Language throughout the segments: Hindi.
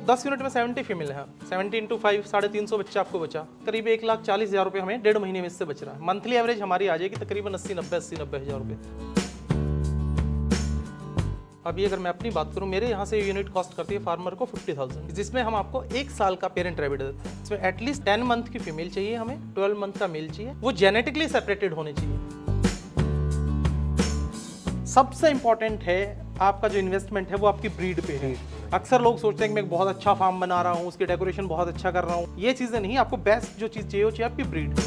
10 यूनिट में 70 फीमेल है, 70 इंटू 5 350 बच्चा आपको बचा, करीब 1,40,000 रुपये हमें 1.5 महीने में इससे बच रहा है। मंथली एवरेज हमारी आ जाएगी तकरीबन 80-90 हज़ार रुपये। अभी अगर मैं अपनी बात करूं, मेरे यहाँ से यूनिट कॉस्ट करती है फार्मर को 50,000, जिसमें हम आपको 1 साल का पेरेंट रैबिट देते हैं। इसमें एटलीस्ट 10 मंथ की फीमेल चाहिए, हमें 12 मंथ का मेल चाहिए, वो जेनेटिकली सेपरेटेड होने चाहिए। सबसे इंपॉर्टेंट है आपका जो इन्वेस्टमेंट है वो आपकी ब्रीड पे है। अक्सर लोग सोचते हैं कि मैं एक बहुत अच्छा फार्म बना रहा हूँ, उसकी डेकोरेशन बहुत अच्छा कर रहा हूँ, ये चीज़ें नहीं। आपको बेस्ट जो चीज़ चाहिए वो चाहिए आपकी ब्रीड।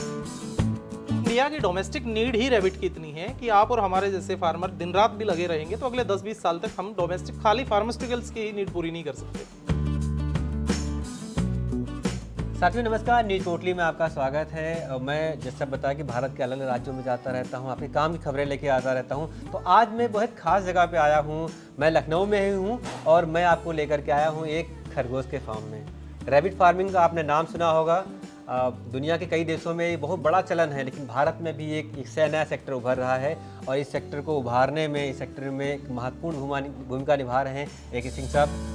इंडिया की डोमेस्टिक नीड ही रैबिट की इतनी है कि आप और हमारे जैसे फार्मर दिन रात भी लगे रहेंगे तो अगले 10-20 साल तक हम डोमेस्टिक खाली फार्मास्यूटिकल्स की ही नीड पूरी नहीं कर सकते। साथियों नमस्कार, न्यूज पोर्टली में आपका स्वागत है। मैं जैसा बताया कि भारत के अलग अलग राज्यों में जाता रहता हूं, अपने काम की खबरें लेके आता रहता हूं। तो आज मैं बहुत खास जगह पे आया हूं। मैं लखनऊ में ही हूं और मैं आपको लेकर के आया हूं एक खरगोश के फार्म में। रैबिट फार्मिंग का आपने नाम सुना होगा। दुनिया के कई देशों में बहुत बड़ा चलन है, लेकिन भारत में भी एक इससे नया सेक्टर उभर रहा है और इस सेक्टर को उभारने में, इस सेक्टर में एक महत्वपूर्ण भूमिका निभा रहे हैं AK सिंह साहब।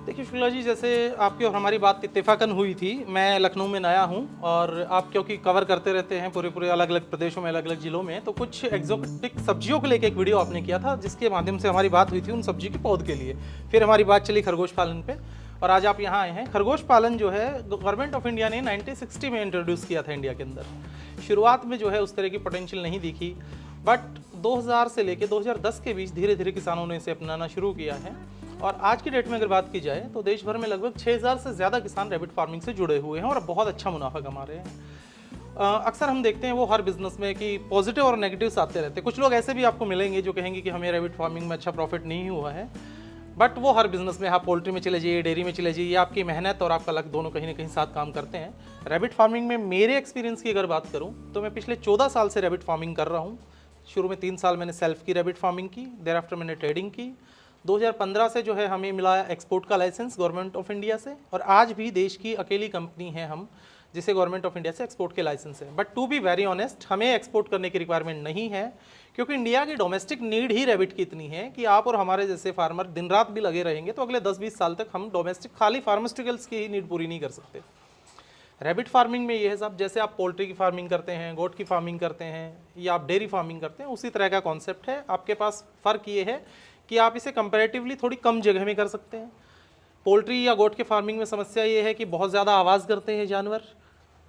देखिए शुक्ला जी, जैसे आपकी और हमारी बात इत्तेफाकन हुई थी, मैं लखनऊ में नया हूं और आप क्योंकि कवर करते रहते हैं पूरे अलग अलग प्रदेशों में, अलग अलग जिलों में, तो कुछ एक्जोटिक सब्जियों को लेकर एक वीडियो आपने किया था जिसके माध्यम से हमारी बात हुई थी उन सब्जी के पौध के लिए। फिर हमारी बात चली खरगोश पालन पे और आज आप यहाँ आए हैं। खरगोश पालन जो है गवर्नमेंट ऑफ इंडिया ने 1960 में इंट्रोड्यूस किया था इंडिया के अंदर। शुरुआत में जो है उस तरह की पोटेंशियल नहीं दिखी, बट 2000 से लेकर 2010 के बीच धीरे धीरे किसानों ने इसे अपनाना शुरू किया है और आज की डेट में अगर बात की जाए तो देश भर में लगभग 6000 से ज़्यादा किसान रैबिट फार्मिंग से जुड़े हुए हैं और बहुत अच्छा मुनाफा कमा रहे हैं। अक्सर हम देखते हैं वो हर बिजनेस में कि पॉजिटिव और नेगेटिव्स आते रहते हैं। कुछ लोग ऐसे भी आपको मिलेंगे जो कहेंगे कि हमें रैबिट फार्मिंग में अच्छा प्रॉफिट नहीं हुआ है, बट वो हर बिजनेस में, आप पोल्ट्री में चले जाइए, डेयरी में चले जाइए, आपकी मेहनत और आपका लक दोनों कहीं ना कहीं साथ काम करते हैं। रैबिट फार्मिंग में मेरे एक्सपीरियंस की अगर बात करूँ तो मैं पिछले 14 साल से रैबिट फार्मिंग कर रहा हूँ। शुरू में 3 साल मैंने सेल्फ की रैबिट फार्मिंग की, देयर आफ्टर मैंने ट्रेडिंग की। 2015 से जो है हमें मिला एक्सपोर्ट का लाइसेंस गवर्नमेंट ऑफ इंडिया से और आज भी देश की अकेली कंपनी है हम जिसे गवर्नमेंट ऑफ इंडिया से एक्सपोर्ट के लाइसेंस है। But to be very honest, हमें एक्सपोर्ट करने की रिक्वायरमेंट नहीं है क्योंकि इंडिया की डोमेस्टिक नीड ही रैबिट की इतनी है कि आप और हमारे जैसे फार्मर दिन रात भी लगे रहेंगे तो अगले 10-20 साल तक हम डोमेस्टिक खाली फार्मास्यूटिकल्स की ही नीड पूरी नहीं कर सकते। रैबिट फार्मिंग में ये है सब, जैसे आप पोल्ट्री की फार्मिंग करते हैं, गोट की फार्मिंग करते हैं या आप डेयरी फार्मिंग करते हैं, उसी तरह का कॉन्सेप्ट है। आपके पास फ़र्क ये है कि आप इसे कंपैरेटिवली थोड़ी कम जगह में कर सकते हैं। पोल्ट्री या गोट के फार्मिंग में समस्या ये है कि बहुत ज़्यादा आवाज़ करते हैं जानवर,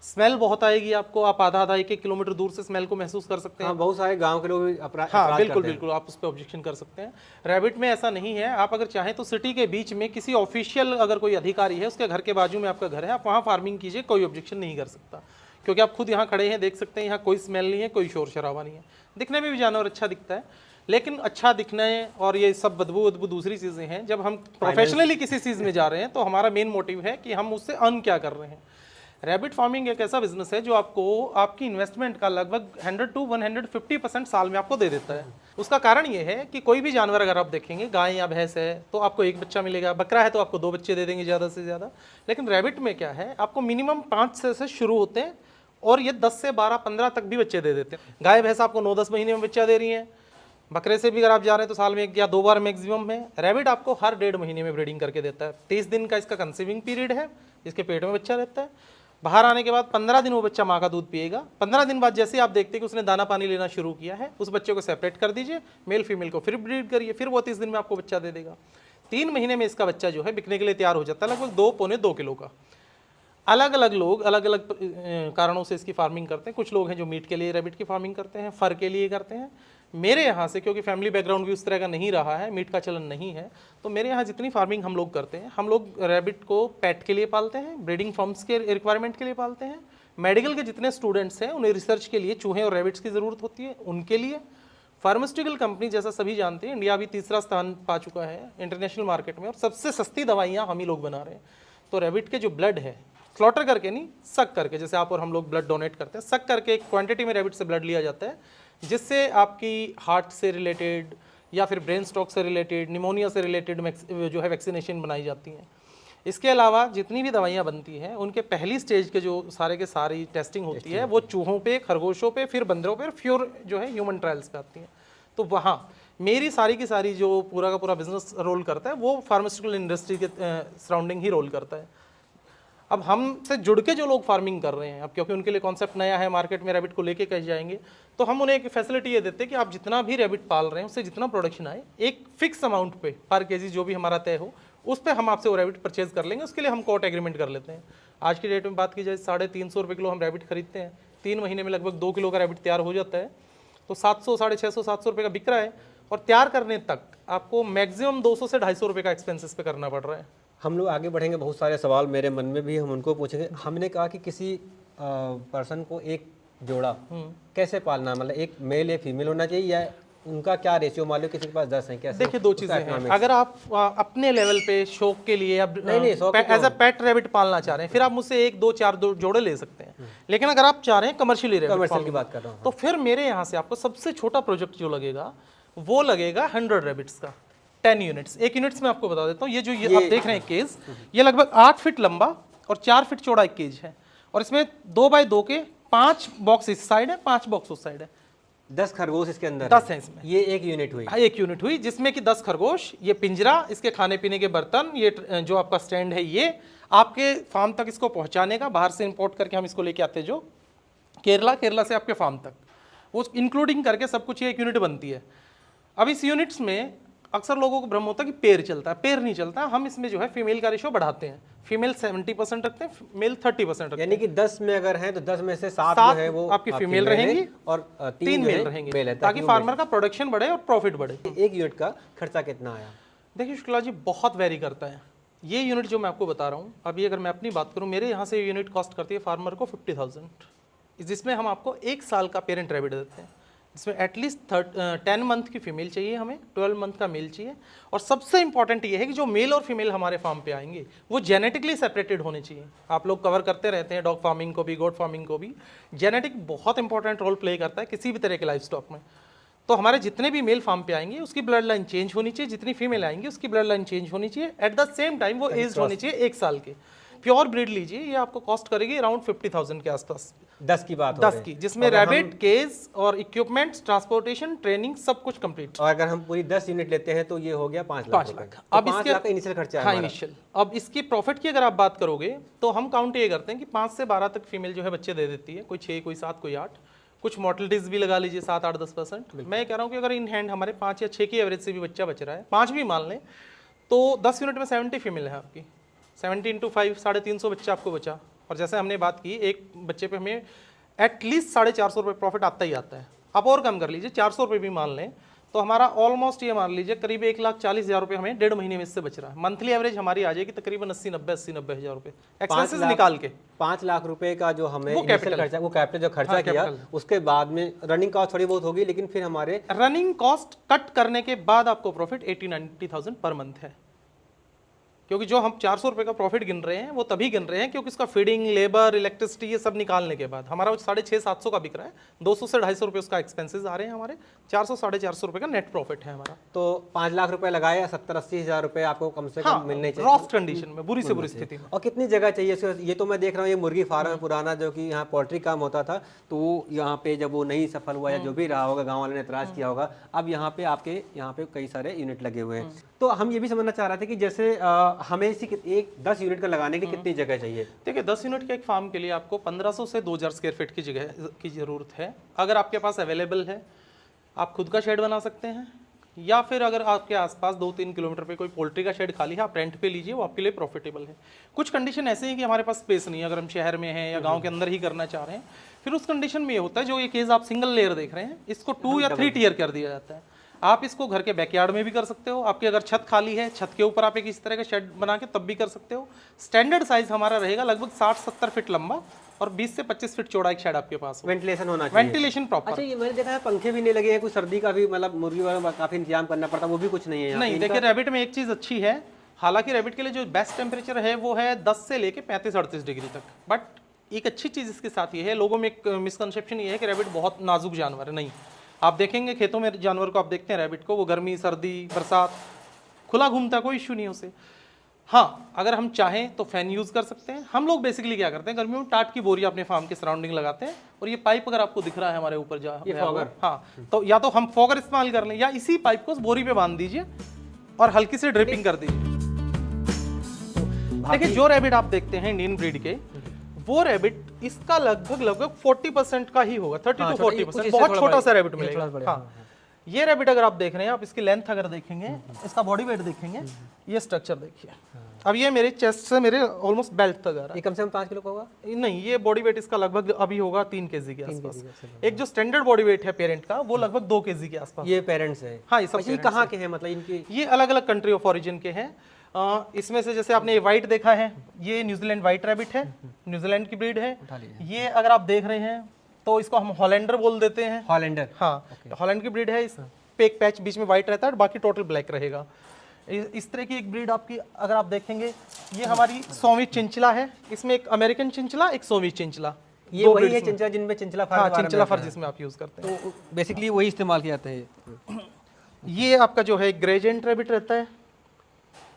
स्मेल बहुत आएगी आपको, आप आधा 1 किलोमीटर दूर से स्मेल को महसूस कर सकते हैं। हाँ, बहुत सारे गांव के लोग हाँ बिल्कुल आप उस पर ऑब्जेक्शन कर सकते हैं। रैबिट में ऐसा नहीं है। आप अगर चाहें तो सिटी के बीच में किसी ऑफिशियल अगर कोई अधिकारी है उसके घर के बाजू में आपका घर है, आप वहाँ फार्मिंग कीजिए, कोई ऑब्जेक्शन नहीं कर सकता क्योंकि आप खुद यहाँ खड़े हैं, देख सकते हैं यहाँ कोई स्मेल नहीं है, कोई शोर शराबा नहीं है। दिखने में भी जानवर अच्छा दिखता है, लेकिन अच्छा दिखने और ये सब बदबू दूसरी चीज़ें हैं। जब हम प्रोफेशनली किसी चीज़ में जा रहे हैं तो हमारा मेन मोटिव है कि हम उससे अर्न क्या कर रहे हैं। रैबिट फार्मिंग एक ऐसा बिजनेस है जो आपको आपकी इन्वेस्टमेंट का लगभग 100 to 150% साल में आपको दे देता है। उसका कारण ये है कि कोई भी जानवर अगर आप देखेंगे, गाय या भैंस है तो आपको 1 बच्चा मिलेगा, बकरा है तो आपको 2 बच्चे दे देंगे ज़्यादा से ज़्यादा। लेकिन रैबिट में क्या है, आपको मिनिमम 5 से शुरू होते हैं और ये 10 से 12-15 तक भी बच्चे दे देते हैं। गाय भैंस आपको 9-10 महीने में बच्चा दे रही है। बकरे से भी अगर आप जा रहे हैं तो साल में 1 या 2 बार मैक्सिमम है। रैबिट आपको हर 1.5 महीने में ब्रीडिंग करके देता है। 30 दिन का इसका कंसीविंग पीरियड है, इसके पेट में बच्चा रहता है। बाहर आने के बाद 15 दिन वो बच्चा माँ का दूध पिएगा। 15 दिन बाद जैसे आप देखते हैं कि उसने दाना पानी लेना शुरू किया है, उस बच्चे को सेपरेट कर दीजिए, मेल फीमेल को फिर ब्रीड करिए, फिर वो 30 दिन में आपको बच्चा दे देगा। 3 महीने में इसका बच्चा जो है बिकने के लिए तैयार हो जाता है, लगभग 2-2.25 किलो का। अलग अलग लोग अलग अलग कारणों से इसकी फार्मिंग करते हैं। कुछ लोग हैं जो मीट के लिए रैबिट की फार्मिंग करते हैं, फर के लिए करते हैं। मेरे यहाँ से, क्योंकि फैमिली बैकग्राउंड भी उस तरह का नहीं रहा है, मीट का चलन नहीं है, तो मेरे यहाँ जितनी फार्मिंग हम लोग करते हैं, हम लोग रैबिट को पेट के लिए पालते हैं, ब्रीडिंग फॉर्म्स के रिक्वायरमेंट के लिए पालते हैं। मेडिकल के जितने स्टूडेंट्स हैं उन्हें रिसर्च के लिए चूहे और रैबिट्स की ज़रूरत होती है, उनके लिए। फार्मास्यूटिकल कंपनी, जैसा सभी जानते हैं, इंडिया अभी 3रा स्थान पा चुका है इंटरनेशनल मार्केट में और सबसे सस्ती दवाइयाँ हम ही लोग बना रहे हैं। तो रैबिट के जो ब्लड है, स्लॉटर करके नहीं, सक करके, जैसे आप और हम लोग ब्लड डोनेट करते हैं, सक करके एक क्वांटिटी में रैबिट से ब्लड लिया जाता है, जिससे आपकी हार्ट से रिलेटेड या फिर ब्रेन स्ट्रोक से रिलेटेड, निमोनिया से रिलेटेड जो है वैक्सीनेशन बनाई जाती हैं। इसके अलावा जितनी भी दवाइयाँ बनती हैं उनके पहली स्टेज के जो सारे के सारी टेस्टिंग होती है वो चूहों पे, खरगोशों पे, फिर बंदरों पे, फिर जो है ह्यूमन ट्रायल्स पे आती हैं। तो वहाँ मेरी सारी की सारी जो पूरा का पूरा बिजनेस रोल करता है वो फार्मास्यूटिकल इंडस्ट्री के सराउंडिंग ही रोल करता है। अब हमसे जुड़ के जो लोग फार्मिंग कर रहे हैं, अब क्योंकि उनके लिए कॉन्सेप्ट नया है, मार्केट में रैबिट को लेके कैसे जाएंगे, तो हम उन्हें एक फैसिलिटी ये देते हैं कि आप जितना भी रैबिट पाल रहे हैं उससे जितना प्रोडक्शन आए एक फिक्स अमाउंट पे पर केजी जो भी हमारा तय हो उस पर हम आपसे वो रैबिट परचेज कर लेंगे। उसके लिए हम कोर्ट एग्रीमेंट कर लेते हैं। आज की डेट में बात की जाए 350 रुपये किलो हम रैबिट खरीदते हैं, 3 महीने में लगभग 2 किलो का रैबिट तैयार हो जाता है। तो 700, 650, 700 रुपये का बिक रहा है और तैयार करने तक आपको मैक्सिमम 200 से 250 रुपये का एक्सपेंसेस पे करना पड़ रहा है। हम लोग आगे बढ़ेंगे, बहुत सारे सवाल मेरे मन में भी हम उनको पूछेंगे। हमने कहा कि किसी पर्सन को एक जोड़ा कैसे पालना, मतलब एक मेल या फीमेल होना चाहिए, या उनका क्या रेशियो, मान लो किसी के पास 10 है, कैसे? देखिए, दो चीजें हैं। अगर आप अपने लेवल पे शौक के लिए एज अ पेट रैबिट पालना चाह रहे हैं, फिर आप मुझसे 1, 2, 4 जोड़े ले सकते हैं। लेकिन अगर आप चाह रहे हैं कमर्शियली रैबिट की बात कर रहा हूँ, तो फिर मेरे यहाँ से आपको सबसे छोटा प्रोजेक्ट जो लगेगा वो लगेगा 100 रैबिट्स का, 10 यूनिट्स। 1 यूनिट्स में आपको बता देता हूँ, ये जो आप देख रहे हैं केज, ये लगभग 8 फीट लंबा और 4 फीट चौड़ा एक केज है, और इसमें 2 बाय 2 के 5 बॉक्स इस साइड है, 5 बॉक्स उस साइड है। 10 खरगोश इसके अंदर 10 है इसमें। ये एक यूनिट हुई। हाँ, एक यूनिट हुई जिसमें कि 10 खरगोश, ये पिंजरा, इसके खाने पीने के बर्तन, ये जो आपका स्टैंड है, ये आपके फार्म तक इसको पहुंचाने का, बाहर से इंपोर्ट करके हम इसको लेके आते हैं जो केरला से आपके फार्म तक, वो इंक्लूडिंग करके सब कुछ ये एक यूनिट बनती है। अब इस यूनिट्स में अक्सर लोगों को भ्रम होता है कि पेड़ चलता है, पेड़ नहीं चलता। हम इसमें जो है फीमेल का रेशो बढ़ाते हैं, फीमेल 70% रखते हैं, मेल 30% रखते हैं। यानी कि 10 में अगर है तो 10 में से 7 जो है वो आपकी फीमेल रहेंगी और 3 मेल रहेंगे, ताकि फार्मर का प्रोडक्शन बढ़े और प्रॉफिट बढ़े। एक यूनिट का खर्चा कितना आया? देखिए शुक्ला जी, बहुत वेरी करता है। ये यूनिट जो मैं आपको बता रहा हूँ, अभी अगर मैं अपनी बात करूँ, मेरे यहाँ से यूनिट कॉस्ट करती है फार्मर को 50,000, जिसमें हम आपको 1 साल का पेरेंट रैबिट देते हैं, जिसमें एटलीस्ट 10 मंथ की फीमेल चाहिए, हमें 12 मंथ का मेल चाहिए। और सबसे इंपॉर्टेंट ये है कि जो मेल और फीमेल हमारे फार्म पे आएंगे वो जेनेटिकली सेपरेटेड होने चाहिए। आप लोग कवर करते रहते हैं डॉग फार्मिंग को भी, गोट फार्मिंग को भी, जेनेटिक बहुत इंपॉर्टेंट रोल प्ले करता है किसी भी तरह के लाइफ स्टॉक में। तो हमारे जितने भी मेल फार्म पे आएंगे उसकी ब्लड लाइन चेंज होनी चाहिए, जितनी फीमेल आएंगी उसकी ब्लड लाइन चेंज होनी चाहिए। एट द सेम टाइम वो एज होनी चाहिए 1 साल के। प्योर ब्रीड लीजिए, ये आपको कॉस्ट करेगी अराउंड 50,000 के आसपास। 10 की बात, 10 की, जिसमें रैबिट, केज और इक्विपमेंट्स, ट्रांसपोर्टेशन, ट्रेनिंग सब कुछ कंप्लीट। और अगर हम पूरी 10 यूनिट लेते हैं तो ये हो गया 5 लाख। अब 5 लाख का इनिशियल खर्चा है। हाँ, इनिशियल। अब इसकी प्रॉफिट की अगर आप बात करोगे तो हम काउंट ये करते हैं कि 5 से 12 तक फीमेल जो है बच्चे दे देती है, कोई 6, कोई 7, कोई 8, कुछ मॉर्टलिटीज भी लगा लीजिए 7, 8, 10%। मैं कह रहा हूँ कि अगर इन हैंड हमारे 5 या 6 की एवरेज से भी बच्चा बच रहा है, 5 भी मान लें, तो 10 यूनिट में 70 फीमेल है आपकी, 70 × 5 350 बच्चा आपको बचा। और जैसे हमने बात की, एक बच्चे पे हमें एटलीस्ट 450 रुपये प्रॉफिट आता ही आता है। आप और कम कर लीजिए, 400 रुपये भी मान लें, तो हमारा ऑलमोस्ट ये मान लीजिए करीब 1,40,000 रुपये हमें 1.5 महीने में इससे बच रहा है। मंथली एवरेज हमारी आ जाएगी तकरीबन 80-90 हज़ार रुपये एक्सपेंसेस निकाल के। 5 लाख रुपए का जो हमें इनिशियल खर्चा, वो कैपिटल जो खर्चा किया, उसके बाद में रनिंग कॉस्ट थोड़ी बहुत होगी, लेकिन फिर हमारे रनिंग कॉस्ट कट करने के बाद आपको प्रॉफिट 80-90,000 पर मंथ है। क्योंकि जो हम 400 रुपये का प्रॉफिट गिन रहे हैं वो तभी गिन रहे हैं क्योंकि उसका फीडिंग, लेबर, इलेक्ट्रिसिटी ये सब निकालने के बाद हमारा 650-700 का बिक रहा है, 200 से 250 रुपये उसका एक्सपेंसेस आ रहे हैं हमारे, 400-450 रुपये का नेट प्रॉफिट है हमारा। तो 5 लाख रुपए लगाए, 70-80 हज़ार रुपए आपको कम से कम मिलने चाहिए रॉस्ट कंडीशन में, बुरी से बुरी स्थिति में। और कितनी जगह चाहिए? ये तो मैं देख रहा हूँ ये मुर्गी फार्म है पुराना, जो कि यहाँ पोल्ट्री काम होता था, तो यहाँ पे जब वो नहीं सफल हुआ या जो भी रहा होगा, गाँव वाले ने एतराज़ किया होगा, अब यहाँ पे आपके यहाँ पे कई सारे यूनिट लगे हुए हैं। तो हम ये भी समझना चाह रहे थे कि जैसे हमें इसी एक 10 यूनिट का लगाने की कितनी जगह चाहिए? देखिए, 10 यूनिट के एक फार्म के लिए आपको 1500 से 2000 स्क्वायर फीट की जगह की ज़रूरत है। अगर आपके पास अवेलेबल है, आप खुद का शेड बना सकते हैं, या फिर अगर आपके आसपास 2-3 किलोमीटर पे कोई पोल्ट्री का शेड खाली है, आप रेंट पे लीजिए, वो आपके लिए प्रॉफिटेबल है। कुछ कंडीशन ऐसे हैं कि हमारे पास स्पेस नहीं है, अगर हम शहर में हैं या गांव के अंदर ही करना चाह रहे हैं, फिर उस कंडीशन में ये होता है, जो ये केज आप सिंगल लेयर देख रहे हैं, इसको 2 या 3 टियर कर दिया जाता है। आप इसको घर के बैकयार्ड में भी कर सकते हो, आपकी अगर छत खाली है, छत के ऊपर आप एक इस तरह का शेड बना के तब भी कर सकते हो। स्टैंडर्ड साइज हमारा रहेगा लगभग 60-70 फीट लंबा और 20 से 25 फीट चौड़ा एक शेड आपके पास हो। वेंटिलेशन होना चाहिए, वेंटिलेशन प्रॉपर। अच्छा, ये मैंने देखा है पंखे भी नहीं लगे हैं, कुछ सर्दी का भी, मतलब मुर्गी वालों को काफी इंतजाम करना पड़ता है, वो भी कुछ नहीं है? नहीं, देखिए रैबिट में एक चीज अच्छी है, हालांकि रैबिट के लिए जो बेस्ट टेम्परेचर है वो है 10 से लेके 35-38 डिग्री तक। बट एक अच्छी चीज इसके साथ ये है, लोगों में एक मिसकंसेप्शन ये है कि रैबिट बहुत नाजुक जानवर है। नहीं, आप देखेंगे खेतों में जानवर को, आप देखते हैं रैबिट को, वो गर्मी, सर्दी, बरसात खुला घूमता है, कोई इश्यू नहीं उसे। हाँ, अगर हम चाहें तो फैन यूज़ कर सकते हैं। हम लोग बेसिकली क्या करते हैं, गर्मियों में टाट की बोरी अपने फार्म के सराउंडिंग लगाते हैं, और ये पाइप अगर आपको दिख रहा है हमारे ऊपर फॉगर। हाँ, तो या तो हम फॉगर इस्तेमाल कर लें, या इसी पाइप को उस बोरी पे बांध दीजिए और हल्की से ड्रिपिंग कर दीजिए। देखिए, जो रैबिट आप देखते हैं इंडियन ब्रीड के, वो रैबिट इसका लगभग 40% का ही होगा, 30 to 40%। बहुत छोटा सा रैबिट मिलेगा। हाँ, ये रैबिट अगर आप देख रहे हैं, आप इसकी लेंथ अगर देखेंगे, इसका बॉडी वेट देखेंगे, ये स्ट्रक्चर देखिए। अब ये मेरे चेस्ट से मेरे ऑलमोस्ट बेल्ट तक आ रहा ये कम से कम 5 किलो का होगा? है। नहीं, ये बॉडी वेट इसका लगभग अभी होगा 3 kg के आसपास। एक जो स्टैंडर्ड बॉडी वेट है पेरेंट का, वो लगभग 2 kg के आसपास। ये पेरेंट्स है? हाँ, ये सब अच्छा, ये कहाँ के हैं, मतलब इनकी? ये अलग अलग कंट्री ऑफ ओरिजिन के हैं। इसमें से जैसे आपने ये व्हाइट देखा है, ये न्यूजीलैंड व्हाइट रैबिट है, न्यूजीलैंड की ब्रीड है। ये अगर आप देख रहे हैं तो इसको हम हॉलैंडर बोल देते हैं। हॉलैंडर? हाँ, हॉलैंड की ब्रीड है। इस पे एक पैच बीच में व्हाइट रहता है और बाकी टोटल ब्लैक रहेगा। इस तरह की एक ब्रीड आपकी अगर आप देखेंगे, ये हमारी सोवी चिंचला है। इसमें एक अमेरिकन चिंचला, एक सोवी चिंचला। ये वही है चिंचला जिनमें चिंचला फर? हाँ, चिंचला फर जिसमें आप यूज करते हैं। तो बेसिकली वही इस्तेमाल किया जाता है। ये आपका जो है ग्रेजेंट रैबिट रहता है।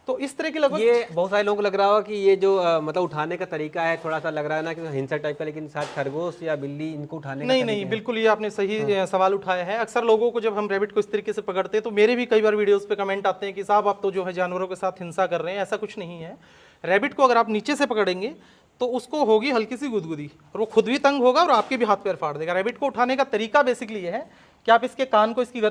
तो इस तरह की लगभग, ये बहुत सारे लोगों को लग रहा होगा कि ये जो मतलब उठाने का तरीका है, थोड़ा सा लग रहा है ना कि हिंसा टाइप का, लेकिन शायद खरगोश या बिल्ली इनको उठाने का नहीं, बिल्कुल ये आपने सही सवाल उठाया है। अक्सर लोगों को जब हम रैबिट को इस तरीके से पकड़ते हैं तो मेरे भी कई बार वीडियोस पे कमेंट आते हैं कि साहब आप तो जो है जानवरों के साथ हिंसा कर रहे हैं। ऐसा कुछ नहीं है। रैबिट को अगर आप नीचे से पकड़ेंगे तो उसको होगी हल्की सी गुदगुदी, और वो खुद भी तंग होगा और आपके भी हाथ पैर फाड़ देगा। रैबिट को उठाने का तरीका बेसिकली ये है कि आप इसके कान को इसकी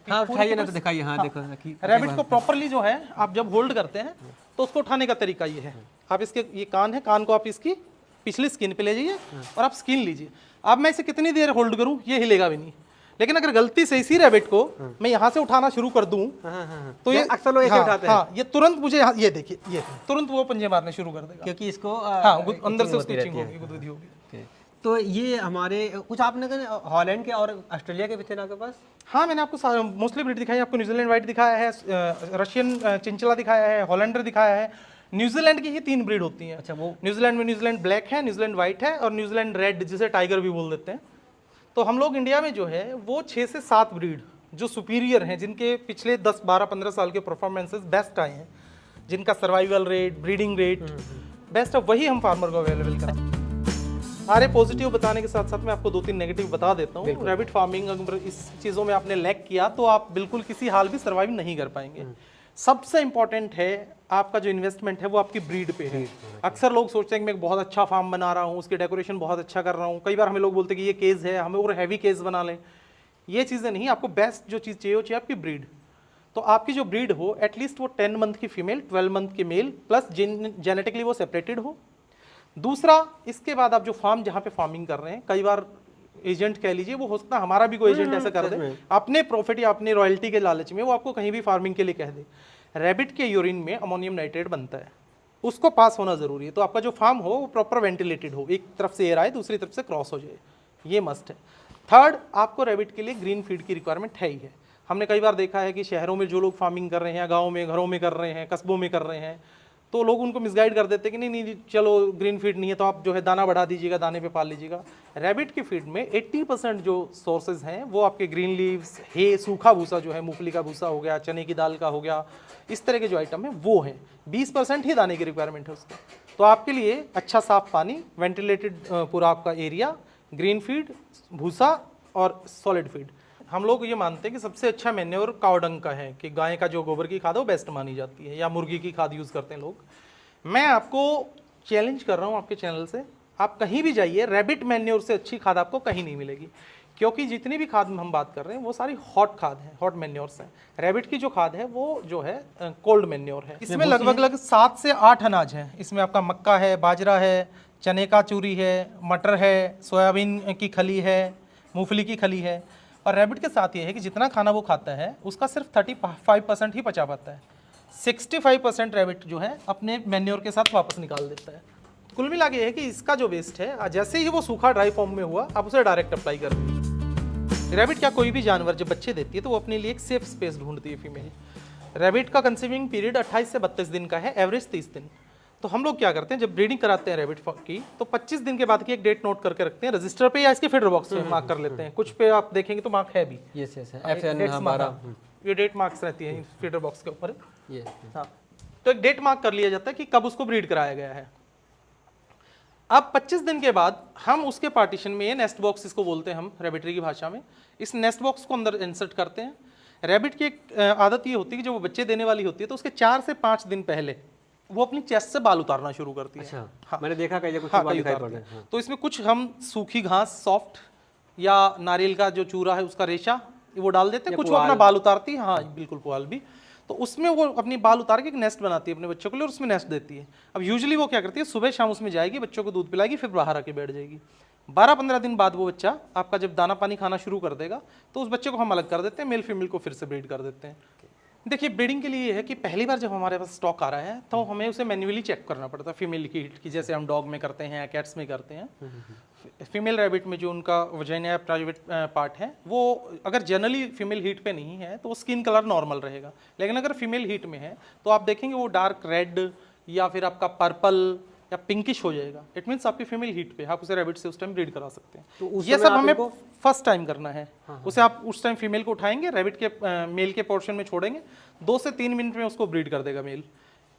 हाँ उठाइए ना, तो दिखाइए। हाँ, देखो रैबिट को प्रॉपरली जो है आप जब होल्ड करते हैं तो उसको उठाने का तरीका ये है। आप इसके, ये कान है, कान को आप इसकी पिछली स्किन पे ले जाइए और आप स्किन लीजिए। अब मैं इसे कितनी देर होल्ड करूं, ये हिलेगा भी नहीं। लेकिन अगर गलती से इसी रैबिट को मैं यहाँ से उठाना शुरू कर दूं तो ये अक्सर लोग ऐसे उठाते हैं। हाँ, ये तुरंत मुझे ये देखिए, ये तुरंत वो पंजे मारने शुरू कर देगा, क्योंकि इसको हाँ अंदर से उसकी इचिंग होगी, गुदगुदी होगी। तो ये हमारे कुछ आपने हॉलैंड के और ऑस्ट्रेलिया के भी थे ना आपके पास? हाँ, मैंने आपको मोस्टली ब्रीड दिखाई। आपको न्यूजीलैंड व्हाइट दिखाया है, रशियन चिंचला दिखाया है, हॉलैंडर दिखाया है। न्यूजीलैंड की ही 3 ब्रीड होती हैं। अच्छा, वो न्यूजीलैंड में न्यूजीलैंड ब्लैक है, न्यूजीलैंड व्हाइट है, और न्यूजीलैंड रेड जिसे टाइगर भी बोल देते हैं। तो हम लोग इंडिया में जो है वो 6 से 7 ब्रीड जो सुपीरियर हैं, जिनके पिछले 10, 12, 15 साल के परफॉर्मेंसेस बेस्ट आए हैं, जिनका survival rate, breeding rate best है, वही हम फार्मर को अवेलेबल कराते हैं। सारे पॉजिटिव बताने के साथ साथ मैं आपको 2-3 नेगेटिव बता देता हूँ। रैबिट फार्मिंग अगर इस चीज़ों में आपने लैक किया तो आप बिल्कुल किसी हाल भी सर्वाइव नहीं कर पाएंगे। सबसे इंपॉर्टेंट है आपका जो इन्वेस्टमेंट है वो आपकी ब्रीड पे है। अक्सर लोग सोचते हैं कि मैं बहुत अच्छा फार्म बना रहा हूँ, उसकी डेकोरेशन बहुत अच्छा कर रहा हूँ। कई बार हमें लोग बोलते हैं कि ये केज है, हमें और हैवी केज बना लें। ये चीज़ें नहीं, आपको बेस्ट जो चीज़ चाहिए वो चाहिए आपकी ब्रीड। तो आपकी जो ब्रीड हो एटलीस्ट वो 10 मंथ की फीमेल, 12 मंथ के मेल, प्लस जेनेटिकली वो सेपरेटेड हो। दूसरा, इसके बाद आप जो फार्म जहाँ पे फार्मिंग कर रहे हैं, कई बार एजेंट कह लीजिए, वो हो सकता है हमारा भी कोई एजेंट ऐसा कर दे अपने प्रॉफिट या अपने रॉयल्टी के लालच में, वो आपको कहीं भी फार्मिंग के लिए कह दे। रैबिट के यूरिन में अमोनियम नाइट्रेट बनता है, उसको पास होना जरूरी है। तो आपका जो फार्म हो वो प्रॉपर वेंटिलेटेड हो, एक तरफ से एयर आए, दूसरी तरफ से क्रॉस हो जाए, ये मस्ट है। थर्ड, आपको रैबिट के लिए ग्रीन फीड की रिक्वायरमेंट है ही है। हमने कई बार देखा है कि शहरों में जो लोग फार्मिंग कर रहे हैं, गाँव में घरों में कर रहे हैं, कस्बों में कर रहे हैं, तो लोग उनको मिसगाइड कर देते हैं कि नहीं चलो ग्रीन फीड नहीं है तो आप जो है दाना बढ़ा दीजिएगा, दाने पे पाल लीजिएगा। रैबिट की फीड में 80% जो सोर्सेज हैं वो आपके ग्रीन लीव्स, हे, सूखा भूसा जो है, मूंगफली का भूसा हो गया, चने की दाल का हो गया, इस तरह के जो आइटम है वो है। 20% ही दाने की रिक्वायरमेंट है उसका। तो आपके लिए अच्छा साफ पानी, वेंटिलेटेड पूरा आपका एरिया, ग्रीन फीड, भूसा और सॉलिड फीड। हम लोग ये मानते हैं कि सबसे अच्छा मैन्योर काऊ डंग का है, कि गाय का जो गोबर की खाद है वो बेस्ट मानी जाती है, या मुर्गी की खाद यूज़ करते हैं लोग। मैं आपको चैलेंज कर रहा हूँ आपके चैनल से, आप कहीं भी जाइए, रैबिट मैन्योर से अच्छी खाद आपको कहीं नहीं मिलेगी। क्योंकि जितनी भी खाद हम बात कर रहे हैं वो सारी हॉट खाद है, हॉट मैन्योर्स हैं। रैबिट की जो खाद है वो जो है कोल्ड मैन्योर है। इसमें लगभग 7 से 8 अनाज हैं। इसमें आपका मक्का है, बाजरा है, चने का चूरी है, मटर है, सोयाबीन की खली है, मूंगफली की खली है। और रैबिट के साथ ये है कि जितना खाना वो खाता है उसका सिर्फ 35% ही पचा पाता है। 65% रैबिट जो है अपने मैन्योर के साथ वापस निकाल देता है। कुल मिला के है कि इसका जो वेस्ट है, जैसे ही वो सूखा ड्राई फॉर्म में हुआ, आप उसे डायरेक्ट अप्लाई कर दीजिए। रैबिट क्या कोई भी जानवर जब बच्चे देती है तो वो अपने लिए एक सेफ स्पेस ढूंढती है फीमेल। रैबिट का कंसीविंग पीरियड 28 से 32 दिन का है, एवरेज 30 दिन। तो हम लोग क्या करते हैं, जब ब्रीडिंग कराते हैं रैबिट की तो 25 दिन के बाद की एक डेट नोट करके रखते हैं रजिस्टर पे या इसके फीडर बॉक्स पे मार्क कर लेते हैं। कुछ पे आप देखेंगे तो मार्क है भी, ये डेट मार्क्स रहती है फीडर बॉक्स के ऊपर। ये हाँ, तो एक डेट मार्क कर लिया जाता है कि कब उसको ब्रीड कराया गया है। अब 25 दिन के बाद हम उसके पार्टीशन में, ये नेस्ट बॉक्स इसको बोलते हैं हम रैबिटरी की भाषा में, इस नेस्ट बॉक्स को अंदर इंसर्ट करते हैं। रैबिट की एक आदत ये होती है कि जब वो बच्चे देने वाली होती है तो उसके 4 से 5 दिन पहले वो अपनी चेस्ट से बाल उतारना शुरू करती है। अच्छा, हाँ, मैंने देखा कई जगह कुछ हाँ, बाल कई दिखाई उतारते पड़ हैं। रहे हैं। तो इसमें कुछ हम सूखी घास सॉफ्ट या नारियल का जो चूरा है उसका रेशा वो डाल देते हैं, या कुछ वो अपना पुआल। बाल उतारती है, हाँ बिल्कुल पुआल भी। तो उसमें वो अपनी बाल उतार के एक नेस्ट बनाती है अपने बच्चों के लिए और उसमें नेस्ट देती है। अब यूजुअली वो क्या करती है, सुबह शाम उसमें जाएगी, बच्चों को दूध पिलाएगी, फिर बाहर आके बैठ जाएगी। 12-15 दिन बाद वो बच्चा आपका जब दाना पानी खाना शुरू कर देगा तो उस बच्चे को हम अलग कर देते हैं, मेल फीमेल को फिर से ब्रीड कर देते हैं। देखिए ब्रीडिंग के लिए ये है कि पहली बार जब हमारे पास स्टॉक आ रहा है तो हमें उसे मैन्युअली चेक करना पड़ता है फीमेल की हीट की, जैसे हम डॉग में करते हैं, कैट्स में करते हैं। फीमेल रैबिट में जो उनका वजाइना या प्राइवेट पार्ट है वो अगर जनरली फीमेल हीट पे नहीं है तो वो स्किन कलर नॉर्मल रहेगा, लेकिन अगर फीमेल हीट में है तो आप देखेंगे वो डार्क रेड या फिर आपका पर्पल या पिंकिश हो जाएगा। इट मीन्स आपकी फीमेल हीट पे आप उसे रैबिट से उस टाइम ब्रीड करा सकते हैं। तो उस ये समय सब आप हमें इनको- फर्स्ट टाइम करना है। उसे आप उस टाइम फीमेल को उठाएंगे, रैबिट के मेल के पोर्शन में छोड़ेंगे, 2 से 3 मिनट में उसको ब्रीड कर देगा मेल।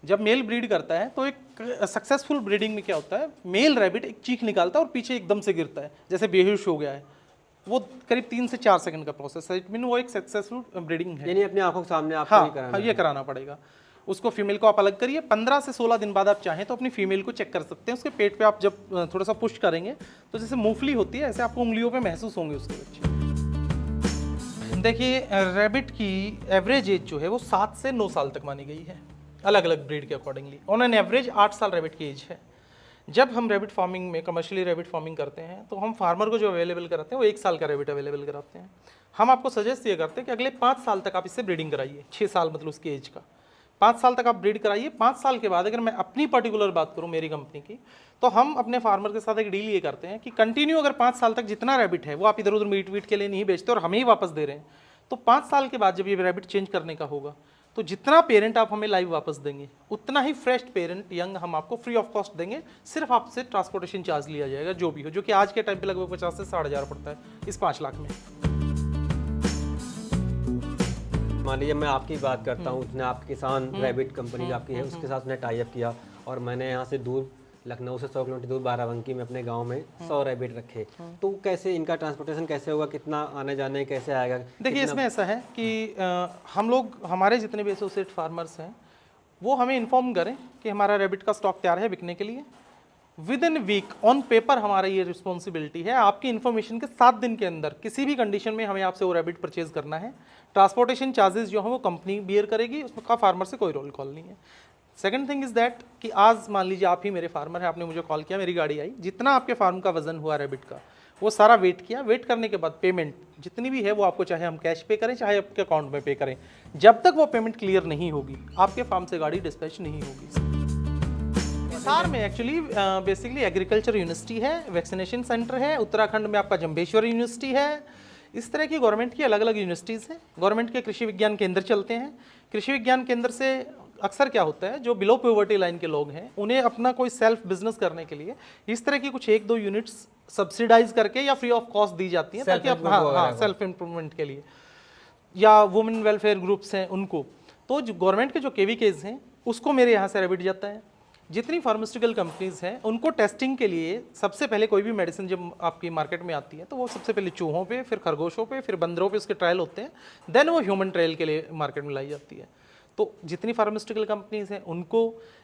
जब मेल ब्रीड करता है तो एक सक्सेसफुल ब्रीडिंग में क्या होता है, मेल रैबिट एक चीख निकालता है और पीछे एकदम से गिरता है जैसे बेहोश हो गया है। वो करीब 3 से 4 सेकंड का प्रोसेस है। इट मीन वो एक सक्सेसफुल ब्रीडिंग है। यानी अपनी आंखों के सामने आपको हाँ ही कराना हाँ, ये कराना पड़ेगा उसको। फीमेल को आप अलग करिए, 15 से 16 दिन बाद आप चाहें तो अपनी फीमेल को चेक कर सकते हैं। उसके पेट पे आप जब थोड़ा सा पुश करेंगे तो जैसे मूंगफली होती है ऐसे आपको उंगलियों पे महसूस होंगे उसके बच्चे। देखिए रैबिट की एवरेज एज जो है वो 7 से 9 साल तक मानी गई है, अलग अलग ब्रीड के अकॉर्डिंगली। ऑन एन एवरेज 8 साल रैबिट की एज है। जब हम रैबिट फार्मिंग में कमर्शियली रैबिट फार्मिंग करते हैं तो हम फार्मर को जो अवेलेबल कराते हैं वो 1 साल का रैबिट अवेलेबल कराते हैं। हम आपको सजेस्ट ये करते हैं कि अगले 5 साल तक आप इससे ब्रीडिंग कराइए, 6 साल मतलब उसकी एज का, 5 साल तक आप ब्रीड कराइए। 5 साल के बाद अगर मैं अपनी पर्टिकुलर बात करूं मेरी कंपनी की, तो हम अपने फार्मर के साथ एक डील ये करते हैं कि कंटिन्यू अगर 5 साल तक जितना रैबिट है वो आप इधर उधर मीट वीट के लिए नहीं बेचते और हमें ही वापस दे रहे हैं, तो 5 साल के बाद जब ये रैबिट चेंज करने का होगा तो जितना पेरेंट आप हमें लाइव वापस देंगे उतना ही फ्रेश पेरेंट यंग हम आपको फ्री ऑफ कॉस्ट देंगे। सिर्फ आपसे ट्रांसपोर्टेशन चार्ज लिया जाएगा जो भी हो, जो कि आज के टाइम पे लगभग 50 से 60,000 पड़ता है इस 5 लाख में। मान लीजिए मैं आपकी बात करता हूँ, उसने आपकी किसान रैबिट कंपनी जो आपकी है उसके साथ उसने टाई अप किया और मैंने यहाँ से दूर लखनऊ से 100 किलोमीटर दूर बाराबंकी में अपने गांव में 100 रैबिट रखे, तो कैसे इनका ट्रांसपोर्टेशन कैसे होगा, कितना आने जाने कैसे आएगा? देखिए इसमें ऐसा है कि हम लोग, हमारे जितने भी एसोसिएट फार्मर्स हैं वो हमें इन्फॉर्म करें कि हमारा रैबिट का स्टॉक तैयार है बिकने के लिए। Within week on paper हमारा ये रिस्पॉन्सिबिलिटी है आपकी इन्फॉर्मेशन के 7 दिन के अंदर किसी भी कंडीशन में हमें आपसे वो रैबिट परचेज करना है। ट्रांसपोर्टेशन चार्जेस जो है वो कंपनी बियर करेगी, उसका फार्मर से कोई रोल कॉल नहीं है। सेकंड थिंग इज दैट कि आज मान लीजिए आप ही मेरे फार्मर हैं, आपने मुझे कॉल किया, मेरी गाड़ी आई, जितना आपके फार्म का वजन हुआ रैबिट का वो सारा वेट किया, वेट करने के बाद पेमेंट जितनी भी है वो आपको चाहे हम कैश पे करें चाहे आपके अकाउंट में पे करें, जब तक वो पेमेंट क्लियर नहीं होगी आपके फार्म से गाड़ी डिस्पैच नहीं होगी। हिसार में एक्चुअली बेसिकली एग्रीकल्चर यूनिवर्सिटी है, वैक्सीनेशन सेंटर है, उत्तराखंड में आपका जम्भेश्वर यूनिवर्सिटी है। इस तरह की गवर्नमेंट की अलग अलग यूनिवर्सिटीज़ हैं। गवर्नमेंट के कृषि विज्ञान केंद्र चलते हैं। कृषि विज्ञान केंद्र से अक्सर क्या होता है, जो बिलो पॉवर्टी लाइन के लोग हैं उन्हें अपना कोई सेल्फ बिजनेस करने के लिए इस तरह की कुछ 1-2 यूनिट्स सब्सिडाइज करके या फ्री ऑफ कॉस्ट दी जाती हैं ताकि हाँ सेल्फ इम्प्रूवमेंट के लिए, या वुमेन वेलफेयर ग्रुप्स हैं उनको। तो जो गवर्नमेंट के जो केवीकेज हैं उसको मेरे यहाँ से रैबिट जाता है। जितनी फार्मास्यूटिकल कंपनीज हैं उनको टेस्टिंग के लिए सबसे पहले कोई भी मेडिसिन जब आपकी मार्केट में आती है तो वो सबसे पहले चूहों पे, फिर खरगोशों पे, फिर बंदरों पे उसके ट्रायल होते हैं, देन वो ह्यूमन ट्रायल के लिए मार्केट में लाई जाती है। तो जितनी फार्मास्यूटिकल कंपनीज हैं उनको,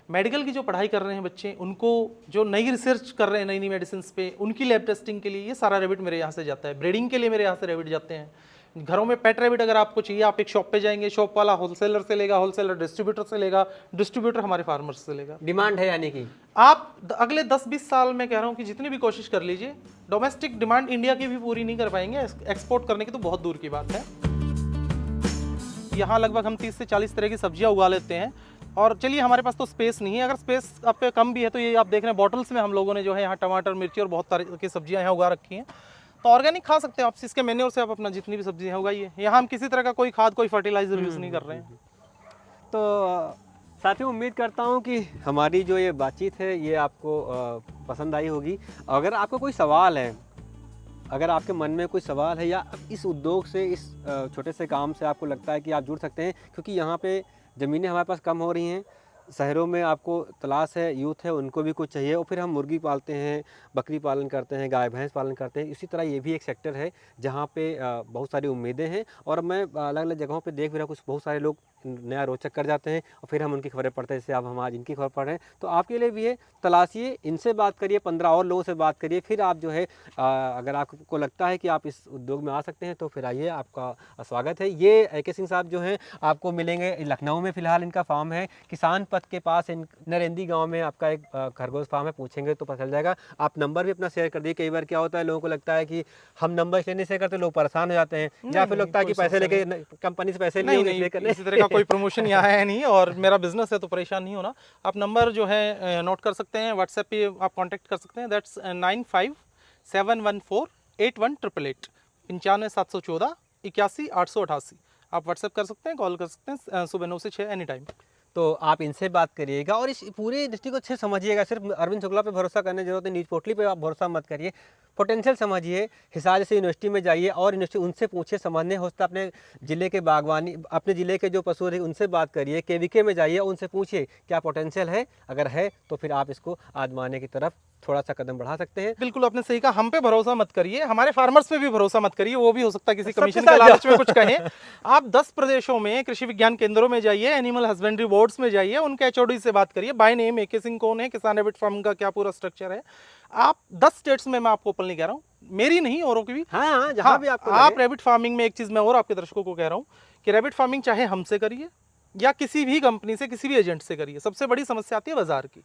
मेडिकल की जो पढ़ाई कर रहे हैं बच्चे उनको, जो नई रिसर्च कर रहे हैं नई नई मेडिसिन पे, उनकी लैब टेस्टिंग के लिए ये सारा रैबिट मेरे यहाँ से जाता है। ब्रीडिंग के लिए मेरे यहाँ से रैबिट जाते हैं। घरों में पेट रैबिट अगर आपको चाहिए आप एक शॉप पे जाएंगे, शॉप वाला होलसेलर से लेगा, होलसेलर डिस्ट्रीब्यूटर से लेगा, डिस्ट्रीब्यूटर हमारे फार्मर्स से लेगा। डिमांड है यानी कि आप अगले 10-20 साल में कह रहा हूँ कि जितनी भी कोशिश कर लीजिए, डोमेस्टिक डिमांड इंडिया की भी पूरी नहीं कर पाएंगे, एक्सपोर्ट करने की तो बहुत दूर की बात है। यहाँ लगभग हम 30 से 40 तरह की सब्जियाँ उगा लेते हैं। और चलिए हमारे पास तो स्पेस नहीं है, अगर स्पेस आप पे कम भी है तो ये आप देख रहे हैं बॉटल्स में हम लोगों ने जो है यहाँ टमाटर, मिर्ची और बहुत तरह की सब्जियाँ यहाँ उगा रखी हैं। तो ऑर्गेनिक खा सकते हैं आप, इसके मेन्योर से आप अपना जितनी भी सब्जियाँ उगाइए। यहाँ हम किसी तरह का कोई खाद, कोई फर्टिलाइजर यूज़ नहीं कर रहे हैं। तो साथियों, उम्मीद करता हूँ कि हमारी जो ये बातचीत है ये आपको पसंद आई होगी। अगर आपको कोई सवाल है, अगर आपके मन में कोई सवाल है या इस उद्योग से, इस छोटे से काम से आपको लगता है कि आप जुड़ सकते हैं, क्योंकि यहाँ पे ज़मीनें हमारे पास कम हो रही हैं, शहरों में आपको तलाश है, यूथ है, उनको भी कुछ चाहिए, और फिर हम मुर्गी पालते हैं, बकरी पालन करते हैं, गाय भैंस पालन करते हैं। इसी तरह ये भी एक सेक्टर है जहाँ पे बहुत सारी उम्मीदें हैं, और मैं अलग अलग जगहों पे देख भी रहा हूँ, कुछ बहुत सारे लोग नया रोचक कर जाते हैं और फिर हम उनकी खबरें पढ़ते हैं। जैसे अब हम आज इनकी खबर पढ़ रहे हैं, तो आपके लिए भी है, तलाशिए, इनसे बात करिए, 15 और लोगों से बात करिए, फिर आप जो है अगर आपको लगता है कि आप इस उद्योग में आ सकते हैं तो फिर आइए, आपका स्वागत है। ये AK सिंह साहब जो हैं आपको मिलेंगे लखनऊ में, फिलहाल इनका फार्म है किसान पथ के पास, नरेंदी गांव में आपका एक खरगोश फार्म है, पूछेंगे तो पता चल जाएगा। आप नंबर भी अपना शेयर कर दिए। कई बार क्या होता है, लोगों को लगता है कि हम नंबर इसलिए नहीं शेयर करते, लोग परेशान हो जाते हैं, या फिर लगता है कि पैसे लेके कंपनी से पैसे लिए नहीं, इसी तरह का कोई प्रमोशन यहाँ है नहीं, और मेरा बिजनेस है तो परेशान नहीं होना। आप नंबर जो है नोट कर सकते हैं, व्हाट्सएप पे आप कांटेक्ट कर सकते हैं, दैट्स 9571481888, 95 714 81 888। आप व्हाट्सएप कर सकते हैं, कॉल कर सकते हैं, सुबह 9 से 6 एनी टाइम। तो आप इनसे बात करिएगा और इस पूरे इंडस्ट्री को अच्छे समझिएगा। सिर्फ अरविंद शुक्ला पे भरोसा करने की जरूरत है, न्यूज़ पोर्टली पे आप भरोसा मत करिए, पोटेंशियल समझिए। हिसार जैसे यूनिवर्सिटी में जाइए और यूनिवर्सिटी उनसे पूछिए, समझने हो सकता अपने ज़िले के बागवानी, अपने ज़िले के जो पशु अधिकारी उनसे बात करिए, KVK में जाइए, उनसे पूछिए क्या पोटेंशियल है। अगर है तो फिर आप इसको आजमाने की तरफ थोड़ा सा कदम बढ़ा सकते हैं। बिल्कुल, आपने सही कहा, हम पे भरोसा मत करिए, हमारे फार्मर्स पे भी भरोसा मत करिए, वो भी हो सकता है किसी कमीशन के लालच में कुछ कहें। आप 10 प्रदेशों में कृषि विज्ञान केंद्रों में जाइए, एनिमल हस्बेंड्री बोर्ड्स में जाइए, उनके HOD से बात करिए, बाय नेम AK सिंह कौन है, किसान रैबिट फार्म का क्या पूरा स्ट्रक्चर है। आप 10 स्टेट्स में, मैं आपको ओपनली कह रहा हूँ, मेरी नहीं औरों की भी, हाँ, जहाँ भी आपको आप रैबिट फार्मिंग में, एक चीज़ मैं और आपके दर्शकों को कह रहा हूँ कि रैबिट फार्मिंग चाहे हमसे करिए या किसी भी कंपनी से, किसी भी एजेंट से करिए, सबसे बड़ी समस्या आती है बाजार की।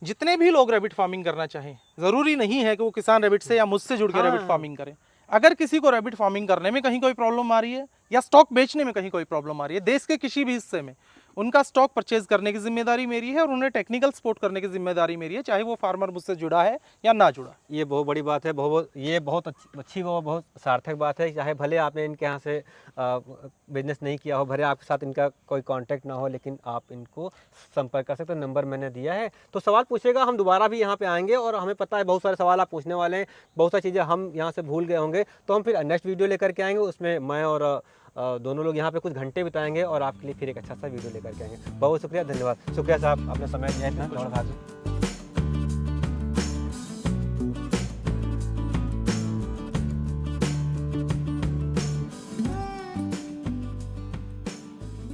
जितने भी लोग रैबिट फार्मिंग करना चाहें, ज़रूरी नहीं है कि वो किसान रैबिट से या मुझसे जुड़ के रैबिट फार्मिंग करें। अगर किसी को रैबिट फार्मिंग करने में कहीं कोई प्रॉब्लम आ रही है या स्टॉक बेचने में कहीं कोई प्रॉब्लम आ रही है, देश के किसी भी हिस्से में, उनका स्टॉक परचेज करने की जिम्मेदारी मेरी है और उन्हें टेक्निकल सपोर्ट करने की जिम्मेदारी मेरी है, चाहे वो फार्मर मुझसे जुड़ा है या ना जुड़ा। ये बहुत बड़ी बात है, ये बहुत अच्छी वो बहुत सार्थक बात है। चाहे भले आपने इनके यहाँ से बिजनेस नहीं किया हो, भले आपके साथ इनका कोई कांटेक्ट ना हो, लेकिन आप इनको संपर्क कर सकते हो, नंबर मैंने दिया है। तो सवाल पूछेगा, हम दोबारा भी यहाँ पे आएंगे और हमें पता है बहुत सारे सवाल आप पूछने वाले हैं, बहुत सारी चीज़ें हम यहाँ से भूल गए होंगे, तो हम फिर नेक्स्ट वीडियो लेकर के आएंगे। उसमें मैं और दोनों लोग यहाँ पे कुछ घंटे बिताएंगे और आपके लिए फिर एक अच्छा सा वीडियो लेकर के आएंगे। बहुत शुक्रिया, धन्यवाद। शुक्रिया साहब, आपने समय दिया इतना।